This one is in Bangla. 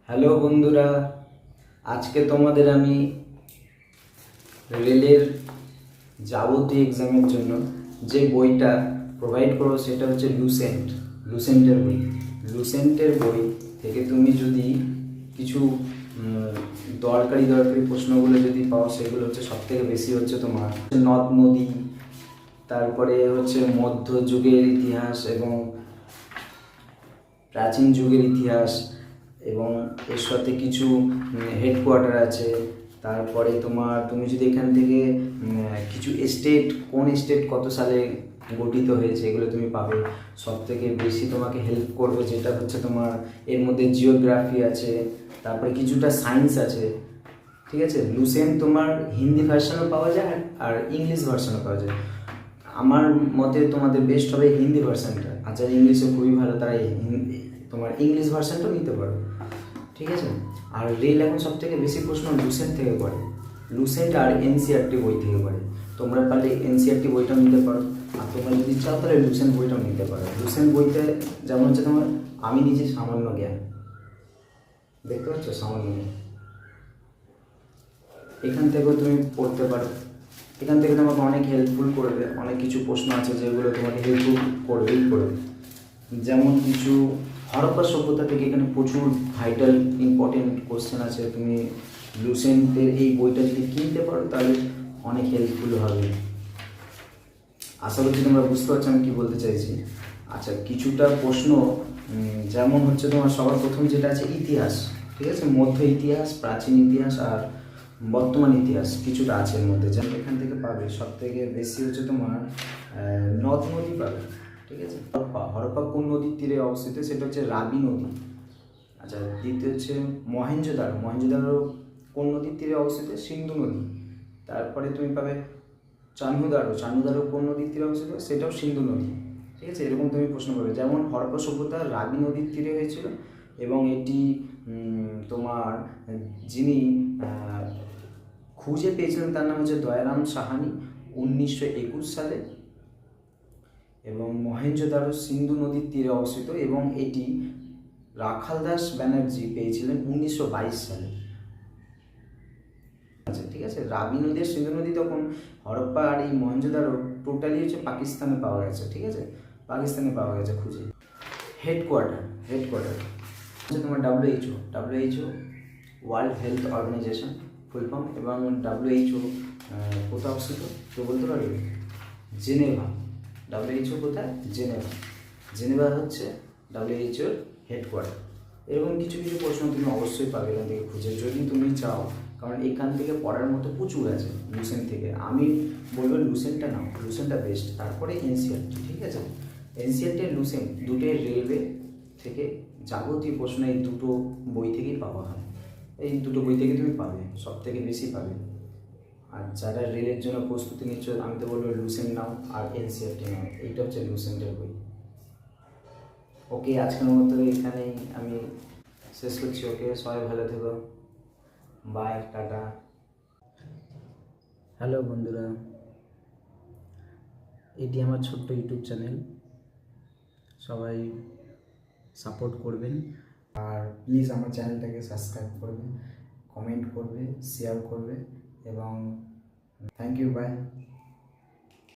হ্যালো বন্ধুরা, আজকে তোমাদের আমি রেলের যাবতীয় এক্সামের জন্য যে বইটা প্রোভাইড করবো সেটা হচ্ছে লুসেন্টের বই। লুসেন্টের বই থেকে তুমি যদি কিছু দরকারি প্রশ্নগুলো যদি পাও, সেগুলো হচ্ছে সবথেকে বেশি হচ্ছে তোমার নদ নদী, তারপরে হচ্ছে মধ্যযুগের ইতিহাস এবং প্রাচীন যুগের ইতিহাস, এবং এর সাথে কিছু হেডকোয়ার্টার আছে। তারপরে তুমি যদি এখান থেকে কিছু স্টেট, কোন স্টেট কত সালে গঠিত হয়েছে, এগুলো তুমি পাবে। সব থেকে বেশি তোমাকে হেল্প করবে যেটা হচ্ছে তোমার এর মধ্যে জিওগ্রাফি আছে, তারপরে কিছুটা সায়েন্স আছে। ঠিক আছে, লুসেন্ট তোমার হিন্দি ভার্সানও পাওয়া যায় আর ইংলিশ ভার্সানও পাওয়া যায়। আমার মতে তোমাদের বেস্ট হবে হিন্দি ভার্সানটা, আর যারা ইংলিশে খুবই ভালো তারা তোমার ইংলিশ ভার্সানটাও নিতে পারো। ঠিক আছে, আর রেল এখন সব থেকে বেশি প্রশ্ন লুসেন্ট থেকে পড়ে, লুসেন্ট আর এনসিআরটি বই থেকে পড়ে। তোমরা পারলে এনসিআরটি বইটাও নিতে পারো, আর তোমরা যদি চাও তাহলে লুসেন্ট বইটাও নিতে পারো। লুসেন্ট বইতে যেমন হচ্ছে তোমার আমি নিজে সামান্য জ্ঞান, দেখতে পাচ্ছ সামান্য জ্ঞান, এখান থেকেও তুমি পড়তে পারো। এখান থেকে তোমাকে অনেক হেল্পফুল করবে, অনেক কিছু প্রশ্ন আছে যেগুলো তোমাকে হেল্পফুল করবেই করবে। যেমন কিছু হরপ্পা সভ্যতা থেকে এখানে প্রচুর ভাইটাল ইম্পর্টেন্ট কোশ্চেন আছে। তুমি লুসেন্টের এই বইটা যদি কিনতে পারো তাহলে অনেক হেল্পফুল হবে। আশা করছি তোমরা বুঝতে পারছো আমি কী বলতে চাইছি। আচ্ছা, কিছুটা প্রশ্ন যেমন হচ্ছে তোমার সবার প্রথম যেটা আছে ইতিহাস। ঠিক আছে, মধ্য ইতিহাস, প্রাচীন ইতিহাস আর বর্তমান ইতিহাস কিছুটা আছে এর মধ্যে, যেমন এখান থেকে পাবে। সব থেকে বেশি হচ্ছে তোমার নদ নদী পাবে। ঠিক আছে, হরপ্পা কোন নদীর তীরে অবস্থিত, সেটা হচ্ছে রাবি নদী। আচ্ছা, দ্বিতীয় হচ্ছে মহেঞ্জোদারো কোন নদীর তীরে অবস্থিত, সিন্ধু নদী। তারপরে তুমি পাবে চান্হুদারো কোন নদীর তীরে অবস্থিত, সেটাও সিন্ধু নদী। ঠিক আছে, এরকম তুমি প্রশ্ন পাবে। যেমন হরপ্পা সভ্যতা রাবি নদীর তীরে হয়েছিল, এবং এটি তোমার যিনি খুঁজে পেয়েছিলেন তার নাম হচ্ছে দয়ারাম সাহানি 1921 সালে, এবং মহেঞ্জোদারো সিন্ধু নদীর তীরে অবস্থিত, এবং এটি রাখালদাস ব্যানার্জি পেয়েছিলেন 1922 সালে। আচ্ছা, ঠিক আছে, রাবি নদী আর সিন্ধু নদী তখন হরপ্পা আর এই মহেঞ্জোদারো টোটালি হচ্ছে পাকিস্তানে পাওয়া গেছে। ঠিক আছে, পাকিস্তানে পাওয়া গেছে খুঁজে। হেডকোয়ার্টার হচ্ছে তোমার WHO World Health Organization full form, এবং ডাব্লিউএইচও কোথায় অবস্থিত তো বলতে পারবে? জেনেভা। ডাব্লিউএইচও কোথায়? জেনেভা হচ্ছে ডাব্লিউএইচওর হেডকোয়ার্টার। এরকম কিছু কিছু প্রশ্ন তুমি অবশ্যই পাবে এখান থেকে খুঁজে, যদি তুমি চাও, কারণ এখান থেকে পড়ার মতো প্রচুর আছে লুসেন্ট থেকে। আমি বলবো লুসেন্টটা নাও, লুসেন্টটা বেস্ট, তারপরে এনসিআরটি। ঠিক আছে, এনসিআরটি আর লুসেন্ট দুটোই রেলওয়ে থেকে যাবতীয় প্রশ্ন এই দুটো বই থেকেই পাওয়া হয়। এই দুটো বই থেকে তুমি পাবে, সব থেকে বেশি পাবে। আর যারা রেলের জন্য প্রস্তুতি নিচ্ছ, আমি তো বলবো লুসেন্ট নাও আর এনসিআরটি নাও, এইটা হচ্ছে লুসেন্টের বই। ওকে, আজকের মতো এখানেই আমি শেষ করছি। ওকে, সবাই ভালো থেকো, বাই, টাটা। হ্যালো বন্ধুরা, এটি আমার ছোট্ট ইউটিউব চ্যানেল, সবাই সাপোর্ট করবেন, আর প্লিজ আমার চ্যানেলটাকে সাবস্ক্রাইব করবেন, কমেন্ট করবে, শেয়ার করবে, এবং থ্যাংক ইউ, বাই।